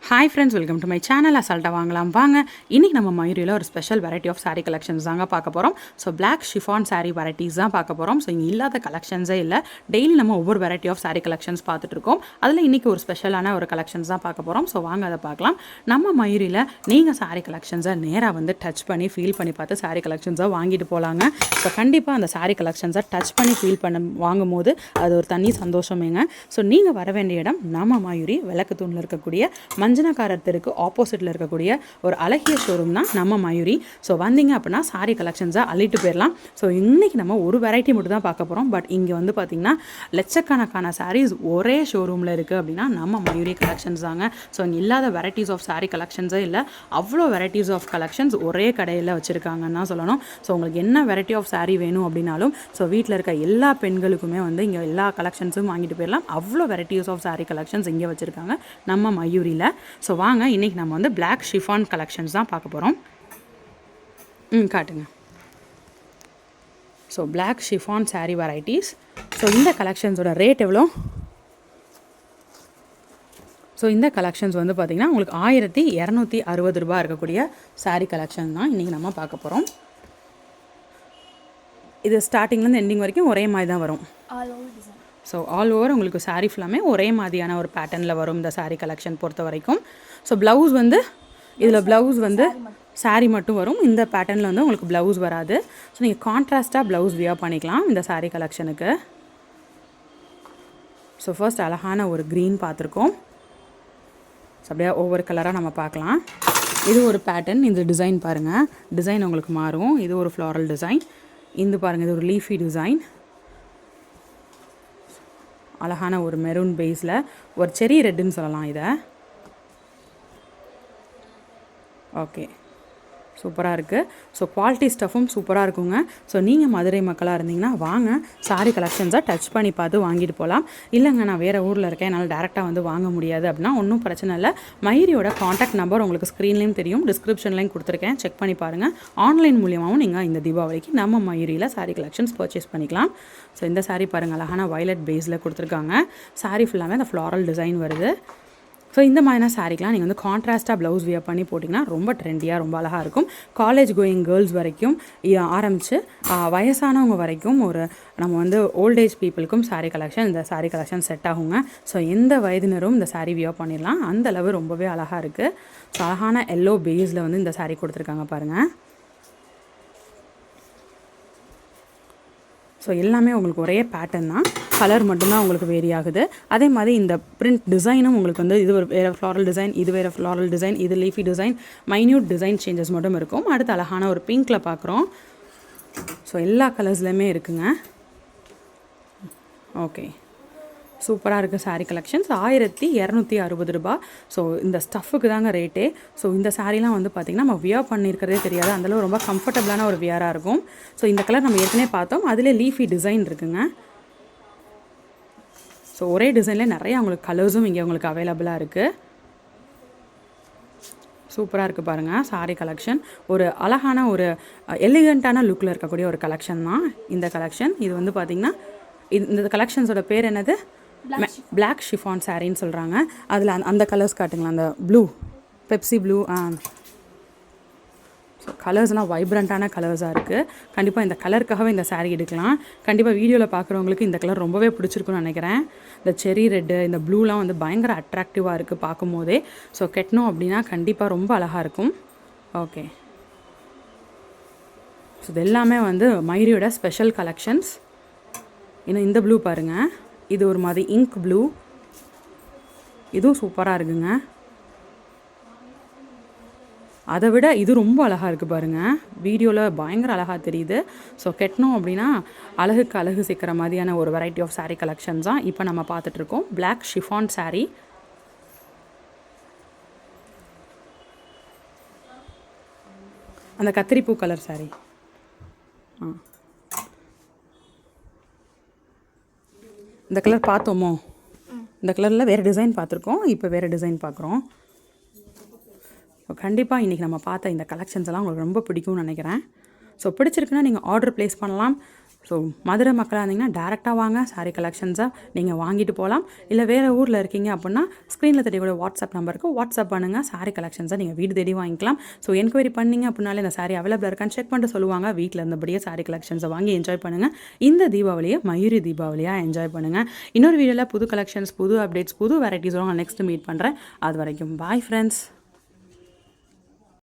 Hi friends, welcome to my channel. அசால்ட்டாக வாங்கலாம் வாங்க. இன்றைக்கி நம்ம மயூரியில் ஒரு special variety of sari collections தாங்க பார்க்க போகிறோம். So black chiffon sari varieties தான் பார்க்க போகிறோம். ஸோ இங்கே இல்லாத கலெக்ஷன்ஸே இல்லை. டெய்லி நம்ம ஒவ்வொரு வெரைட்டி ஆஃப் சாரீ கலெக்ஷன்ஸ் பார்த்துட்ருக்கோம். அதில் இன்றைக்கி ஒரு ஸ்பெஷலான ஒரு கலெக்ஷன்ஸ் தான் பார்க்க போகிறோம். ஸோ வாங்க அதை பார்க்கலாம். நம்ம மயூரியில் நீங்கள் சாரீ கலெக்ஷன்ஸை நேராக வந்து டச் பண்ணி ஃபீல் பண்ணி பார்த்து சாரீ கலெக்ஷன்ஸாக வாங்கிட்டு போகலாங்க. ஸோ கண்டிப்பாக அந்த சாரீ கலெக்ஷன்ஸை டச் பண்ணி ஃபீல் பண்ண வாங்கும் போது அது ஒரு தனி சந்தோஷமேங்க. ஸோ நீங்கள் வர வேண்டிய இடம் நம்ம மயூரி விளக்கு தூணில் இருக்கக்கூடிய மஞ்சனக்காரர் தெருக்கு ஆப்போசிட்டில் இருக்கக்கூடிய ஒரு அழகிய ஷோரூம் தான் நம்ம மயூரி. ஸோ வந்தீங்க அப்படின்னா சாரீ கலெக்ஷன்ஸாக அள்ளிட்டு போயிடலாம். ஸோ இன்றைக்கி நம்ம ஒரு வெரைட்டி மட்டும் தான் பார்க்க போகிறோம். பட் இங்கே வந்து பார்த்திங்கன்னா லட்சக்கணக்கான சாரீஸ் ஒரே ஷோரூமில் இருக்குது அப்படின்னா நம்ம மயூரி கலெக்ஷன்ஸ் தாங்க. ஸோ இங்கே இல்லாத வெரைட்டிஸ் ஆஃப் சாரீ கலெக்ஷன்ஸே இல்லை, அவ்வளோ வெரைட்டிஸ் ஆஃப் கலெக்ஷன்ஸ் ஒரே கடையில் வச்சுருக்காங்கன்னு தான் சொல்லணும். ஸோ உங்களுக்கு என்ன வெரைட்டி ஆஃப் சாரீ வேணும் அப்படின்னாலும் ஸோ வீட்டில் இருக்க எல்லா பெண்களுக்குமே வந்து இங்கே எல்லா கலெக்ஷன்ஸும் வாங்கிட்டு போயிடலாம். அவ்வளோ வெரைட்டிஸ் ஆஃப் சாரீ கலெக்ஷன்ஸ் இங்கே வச்சுருக்காங்க நம்ம மயூரியில். ஸோ வாங்க, இன்றைக்கி நம்ம வந்து பிளாக் ஷிஃபான் கலெக்ஷன்ஸ் தான் பார்க்க போகிறோம். காட்டுங்க. So black chiffon sari varieties. So இந்த கலெக்ஷன்ஸோட ரேட் எவ்வளோ? ஸோ இந்த கலெக்ஷன்ஸ் வந்து பார்த்திங்கன்னா உங்களுக்கு 1260 ரூபா இருக்கக்கூடிய சாரீ கலெக்ஷன் தான் இன்றைக்கி நம்ம பார்க்க போகிறோம். இது ஸ்டார்டிங்லேருந்து எண்டிங் வரைக்கும் ஒரே மாதிரி தான் வரும். ஸோ ஆல் ஓவர் உங்களுக்கு சாரீ ஃபுல்லாமே ஒரே மாதிரியான ஒரு பேட்டர்னில் வரும் இந்த சாரீ கலெக்ஷன் பொறுத்த வரைக்கும். ஸோ ப்ளவுஸ் வந்து இதில் ப்ளவுஸ் வந்து சாரீ மட்டும் வரும். இந்த பேட்டர்னில் வந்து உங்களுக்கு ப்ளவுஸ் வராது. ஸோ நீங்கள் கான்ட்ராஸ்ட்டாக ப்ளவுஸ் வியர் பண்ணிக்கலாம் இந்த சாரீ கலெக்ஷனுக்கு. ஸோ ஃபர்ஸ்ட் அழகான ஒரு க்ரீன் பார்த்துருக்கோம். ஸோ அப்படியே ஒவ்வொரு கலராக நம்ம பார்க்கலாம். இது ஒரு பேட்டர்ன். இந்த டிசைன் பாருங்கள், டிசைன் உங்களுக்கு மாறும். இது ஒரு ஃப்ளாரல் டிசைன். இந்த பாருங்கள், இது ஒரு லீஃபி டிசைன். அழகான ஒரு மெரூன் பேஸில் ஒரு செரி ரெட்டுன்னு சொல்லலாம் இதை. ஓகே, சூப்பராக இருக்குது. ஸோ குவாலிட்டி ஸ்டஃப்பும் சூப்பராக இருக்குங்க. ஸோ நீங்கள் மதுரை மக்களாக இருந்தீங்கன்னா வாங்க, சாரீ கலெக்ஷன்ஸாக டச் பண்ணி பார்த்து வாங்கிட்டு போகலாம். இல்லைங்க நான் வேறு ஊரில் இருக்கேன், என்னால் டேரெக்டாக வந்து வாங்க முடியாது அப்படின்னா ஒன்றும் பிரச்சனை இல்லை. மயூரியோட காண்டாக்ட் நம்பர் உங்களுக்கு ஸ்க்ரீன்லேயும் தெரியும், டிஸ்கிரிப்ஷன்லேயும் கொடுத்துருக்கேன், செக் பண்ணி பாருங்கள். ஆன்லைன் மூலியமாகவும் நீங்கள் இந்த தீபாவளிக்கு நம்ம மயூரியில் சாரீ கலெக்ஷன்ஸ் பர்ச்சேஸ் பண்ணிக்கலாம். ஸோ இந்த சாரீ பாருங்கள், அழகான வயலட் பேஸில் கொடுத்துருக்காங்க. சாரீ ஃபுல்லாமே அந்த ஃப்ளாரல் டிசைன் வருது. ஸோ இந்த மாதிரியான சாரீக்கெலாம் நீங்கள் வந்து கான்ட்ராஸ்ட்டாக ப்ளவுஸ் வியர் பண்ணி போட்டிங்கன்னா ரொம்ப ட்ரெண்டியாக ரொம்ப அழகாக இருக்கும். காலேஜ் கோயிங் கேர்ள்ஸ் வரைக்கும் ஆரம்பித்து வயசானவங்க வரைக்கும் ஒரு நம்ம வந்து ஓல்டேஜ் பீப்புளுக்கும் சாரீ கலெக்ஷன் இந்த சாரீ கலெக்ஷன் செட் ஆகுங்க. ஸோ எந்த வயதினரும் இந்த சாரீ வியர் பண்ணிடலாம். அந்தளவு ரொம்பவே அழகாக இருக்குது. ஸோ அழகான எல்லோ பேஸில் வந்து இந்த சாரீ கொடுத்துருக்காங்க பாருங்கள். ஸோ எல்லாமே உங்களுக்கு ஒரே பேட்டர்ன் தான், கலர் மட்டும்தான் உங்களுக்கு வேரி ஆகுது. அதே மாதிரி இந்த பிரிண்ட் டிசைனும் உங்களுக்கு வந்து இது ஒரு வேறு ஃப்ளாரல் டிசைன், இது வேறு ஃப்ளாரல் டிசைன், இது leafy design, minute design changes மட்டும் இருக்கும். அடுத்து அழகான ஒரு பிங்க்கில் பார்க்குறோம். ஸோ எல்லா கலர்ஸ்லையுமே இருக்குங்க. ஓகே, சூப்பராக இருக்குது சாரீ கலெக்ஷன்ஸ். 1260 ரூபா. ஸோ இந்த ஸ்டஃப்புக்கு தாங்க ரேட்டே. ஸோ இந்த சாரீலாம் வந்து பார்த்திங்கன்னா நம்ம வியர் பண்ணியிருக்கிறதே தெரியாது, அந்தளவு ரொம்ப கம்ஃபர்டபுளான ஒரு வியராக இருக்கும். ஸோ இந்த கலர் நம்ம ஏற்கனவே பார்த்தோம், அதிலே லீஃபி டிசைன் இருக்குங்க. ஸோ ஒரே டிசைனில் நிறைய உங்களுக்கு கலர்ஸும் இங்கே உங்களுக்கு அவைலபிளாக இருக்குது. சூப்பராக இருக்குது பாருங்கள் சாரீ கலெக்ஷன். ஒரு அழகான ஒரு எலிகண்ட்டான லுக்கில் இருக்கக்கூடிய ஒரு கலெக்ஷன் தான் இந்த கலெக்ஷன். இது வந்து பார்த்திங்கன்னா இந்த கலெக்ஷன்ஸோட பேர் என்னது? பிளாக் ஷிஃபான் சாரின்னு சொல்கிறாங்க. அதில் அந்த கலர்ஸ் காட்டுங்களா, அந்த ப்ளூ, பெப்சி ப்ளூ. ஸோ கலர்ஸ்லாம் வைப்ரண்ட்டான கலர்ஸாக இருக்குது. கண்டிப்பாக இந்த கலருக்காகவே இந்த சாரீ எடுக்கலாம். கண்டிப்பாக வீடியோவில் பார்க்குறவங்களுக்கு இந்த கலர் ரொம்பவே பிடிச்சிருக்குன்னு நினைக்கிறேன். இந்த செரி ரெட்டு, இந்த ப்ளூலாம் வந்து பயங்கர அட்ராக்டிவாக இருக்குது பார்க்கும் போதே. ஸோ கெட்டணும் அப்படின்னா கண்டிப்பாக ரொம்ப அழகாக இருக்கும். ஓகே, ஸோ இது எல்லாமே வந்து மயூரியோட ஸ்பெஷல் கலெக்ஷன்ஸ். இன்னும் இந்த ப்ளூ பாருங்கள், இது ஒரு மாதிரி இங்க் ப்ளூ, இதுவும் சூப்பராக இருக்குங்க. அதை விட இது ரொம்ப அழகாக இருக்குது பாருங்கள், வீடியோவில் பயங்கர அழகாக தெரியுது. ஸோ கெட்டணும் அப்படின்னா அழகுக்கு அழகு சேர்க்குற மாதிரியான ஒரு வெரைட்டி ஆஃப் சாரீ கலெக்ஷன்ஸ் தான் இப்போ நம்ம பார்த்துட்ருக்கோம். Black chiffon sari. அந்த கத்திரிப்பூ கலர் சாரீ. இந்த கலர் பார்த்தோமோ, இந்த கலரில் வேறு டிசைன் பார்த்துருக்கோம், இப்போ வேறு டிசைன் பார்க்குறோம். கண்டிப்பாக இன்றைக்கி நம்ம பார்த்த இந்த கலெக்ஷன்ஸ் எல்லாம் உங்களுக்கு ரொம்ப பிடிக்கும்னு நினைக்கிறேன். ஸோ பிடிச்சிருக்குன்னா நீங்கள் ஆர்டர் ப்ளேஸ் பண்ணலாம். ஸோ மதுரை மக்களாக இருந்தீங்கன்னா டேரெக்டாக வாங்க சாரீ கலெக்ஷன்ஸை நீங்கள் வாங்கிட்டு போகலாம். இல்லை வேறு ஊரில் இருக்கீங்க அப்படின்னா ஸ்க்ரீனில் தெரியக்கூடிய வாட்ஸ்அப் நம்பருக்கு வாட்ஸ்அப் பண்ணுங்கள். சாரீ கலெக்ஷன்ஸை நீங்கள் வீடு தேடி வாங்கிக்கலாம். ஸோ என்கொயரி பண்ணிங்க அப்படின்னாலே இந்த சாரீ அவைலபிளாக இருக்கான்னு செக் பண்ணிட்டு சொல்லுவாங்க. வீட்டில் இருந்தபடியே சாரீ கலெக்ஷன்ஸை வாங்கி என்ஜாய் பண்ணுங்கள். இந்த தீபாவளியை மயூரி தீபாவளியாக என்ஜாய் பண்ணுங்கள். இன்னொரு வீடியோவில் புது கலெக்ஷன்ஸ், புது அப்டேட்ஸ், புது வெரைட்டிஸோட நான் நெக்ஸ்ட் மீட் பண்ணுறேன். அது வரைக்கும் பாய் ஃப்ரெண்ட்ஸ்.